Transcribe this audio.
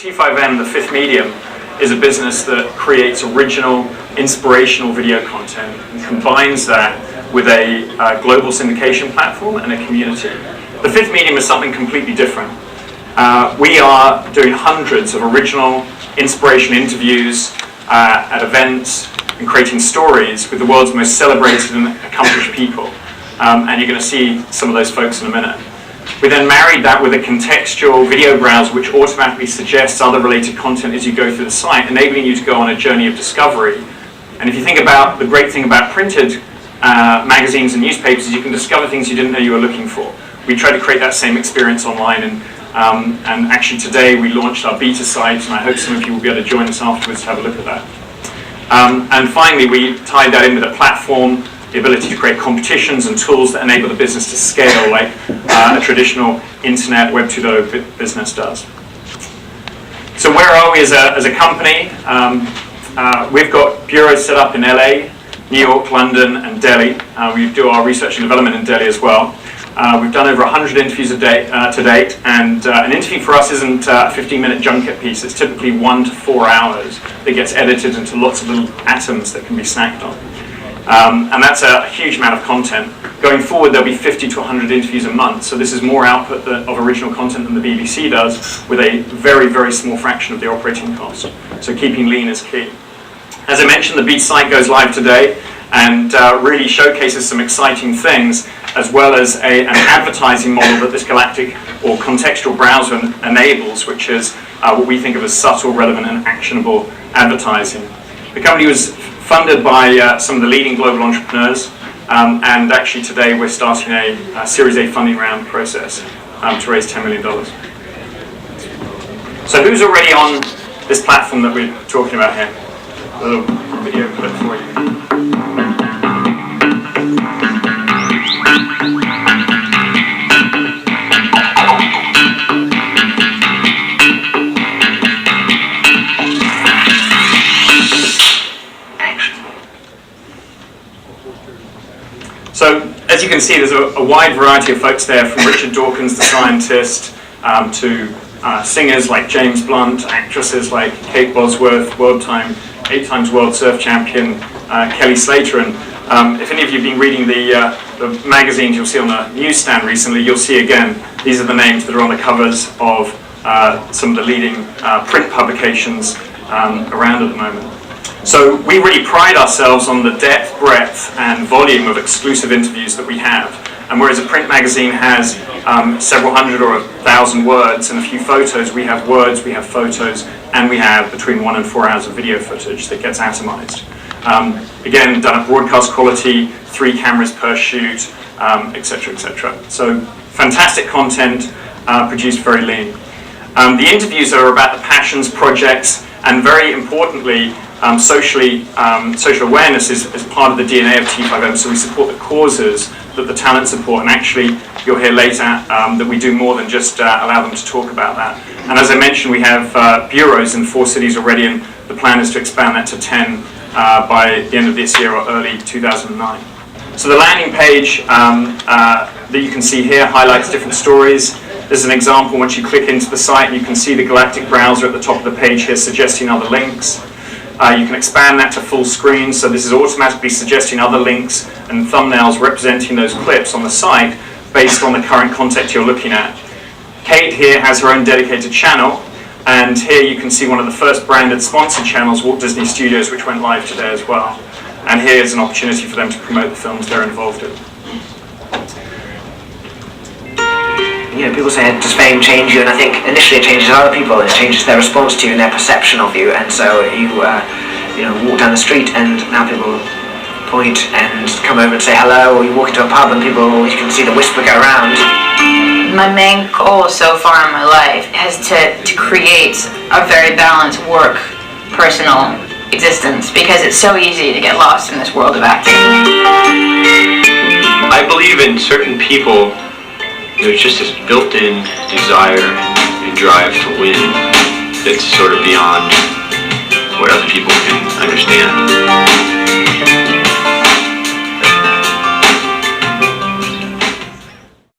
T5M, the fifth medium, is a business that creates original, inspirational video content and combines that with a global syndication platform and a community. The fifth medium is something completely different. We are doing hundreds of original inspiration interviews at events and creating stories with the world's most celebrated and accomplished people. And you're going to see some of those folks in a minute. We then married that with a contextual video browser which automatically suggests other related content as you go through the site, enabling you to go on a journey of discovery. And if you think about the great thing about printed magazines and newspapers, is you can discover things you didn't know you were looking for. We try to create that same experience online, and actually today we launched our beta site, and I hope some of you will be able to join us afterwards to have a look at that. And finally, we tied that in with a platform, the ability to create competitions and tools that enable the business to scale like a traditional internet Web 2.0 business does. So where are we as a company? We've got bureaus set up in LA, New York, London, and Delhi. We do our research and development in Delhi as well. We've done over 100 interviews to date, and an interview for us isn't a 15-minute junket piece. It's typically 1 to 4 hours that gets edited into lots of little atoms that can be snacked on. And that's a huge amount of content. Going forward, there'll be 50 to 100 interviews a month, so this is more output of original content than the BBC does, with a very, very small fraction of the operating cost. So keeping lean is key. As I mentioned, the beta site goes live today and really showcases some exciting things, as well as an advertising model that this galactic or contextual browser enables, which is what we think of as subtle, relevant, and actionable advertising. The company was funded by some of the leading global entrepreneurs, and actually today we're starting a Series A funding round process to raise $10 million. So who's already on this platform that we're talking about here? A little video clip for you. So, as you can see, there's a wide variety of folks there, from Richard Dawkins, the scientist, to singers like James Blunt, actresses like Kate Bosworth, 8 times world surf champion Kelly Slater. And if any of you have been reading the magazines you'll see on the newsstand recently, you'll see again, these are the names that are on the covers of some of the leading print publications around at the moment. So we really pride ourselves on the depth, breadth, and volume of exclusive interviews that we have. And whereas a print magazine has several hundred or 1,000 words and a few photos, we have words, we have photos, and we have between 1 and 4 hours of video footage that gets atomized. Again, done at broadcast quality, 3 cameras per shoot, etc., etc. So fantastic content, produced very lean. The interviews are about the passions, projects, and very importantly, social awareness is part of the DNA of T5M, so we support the causes that the talent support, and actually you'll hear later that we do more than just allow them to talk about that. And as I mentioned, we have bureaus in 4 cities already, and the plan is to expand that to 10 by the end of this year or early 2009. So the landing page that you can see here highlights different stories. There's an example. Once you click into the site, and you can see the galactic browser at the top of the page here suggesting other links. You can expand that to full screen, so this is automatically suggesting other links and thumbnails representing those clips on the site based on the current content you're looking at. Kate here has her own dedicated channel, and here you can see one of the first branded sponsored channels, Walt Disney Studios, which went live today as well. And here's an opportunity for them to promote the films they're involved in. You know, people say, does fame change you? And I think initially it changes other people, it changes their response to you and their perception of you. And so you walk down the street and now people point and come over and say hello, or you walk into a pub and you can see the whisper go around. My main goal so far in my life is to create a very balanced work, personal existence, because it's so easy to get lost in this world of acting. I believe in certain people. There's just this built-in desire and drive to win that's sort of beyond what other people can understand.